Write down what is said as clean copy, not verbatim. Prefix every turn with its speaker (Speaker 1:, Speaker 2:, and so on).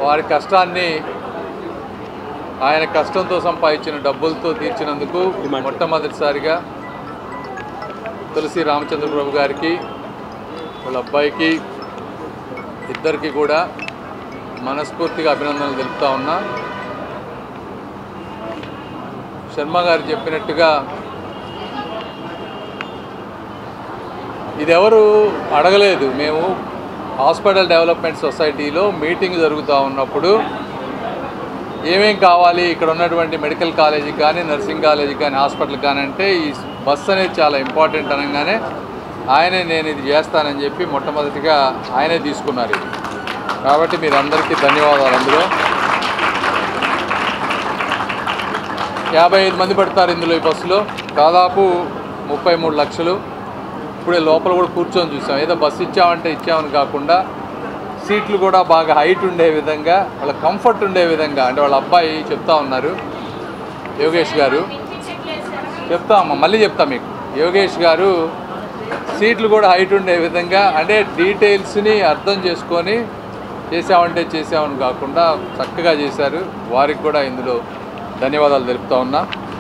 Speaker 1: వారి కష్టాన్ని ఆయన కష్టంతో సంపాదించిన డబ్బులతో తీర్చినందుకు మొట్టమొదటిసారిగా తులసి రామచంద్ర ప్రభు గారికి వాళ్ళ అబ్బాయికి ఇద్దరికి కూడా మనస్ఫూర్తిగా అభినందనలు తెలుపుతా ఉన్నా. శర్మ గారు చెప్పినట్టుగా ఇది ఎవరు అడగలేదు. మేము హాస్పిటల్ డెవలప్మెంట్ సొసైటీలో మీటింగ్ జరుగుతూ ఉన్నప్పుడు ఏమేం కావాలి ఇక్కడ ఉన్నటువంటి మెడికల్ కాలేజీకి కానీ నర్సింగ్ కాలేజీకి కానీ హాస్పిటల్కి కానీ అంటే ఈ బస్సు అనేది చాలా ఇంపార్టెంట్ అనగానే ఆయనే నేను ఇది చేస్తానని చెప్పి మొట్టమొదటిగా ఆయనే తీసుకున్నారు ఇది. కాబట్టి మీరందరికీ ధన్యవాదాలు. అందులో 55 మంది పడతారు ఇందులో. ఈ బస్సులో దాదాపు 33 లక్షలు. ఇప్పుడే లోపల కూడా కూర్చొని చూసాం. ఏదో బస్సు ఇచ్చామంటే ఇచ్చామని కాకుండా సీట్లు కూడా బాగా హైట్ ఉండే విధంగా, వాళ్ళ కంఫర్ట్ ఉండే విధంగా, అంటే వాళ్ళ అబ్బాయి చెప్తా ఉన్నారు యోగేష్ గారు, చెప్తామమ్మా మళ్ళీ చెప్తా మీకు. యోగేష్ గారు సీట్లు కూడా హైట్ ఉండే విధంగా, అంటే డీటెయిల్స్ని అర్థం చేసుకొని చేసామంటే చేసామని కాకుండా చక్కగా చేశారు. వారికి కూడా ఇందులో ధన్యవాదాలు తెలుపుతా ఉన్నా.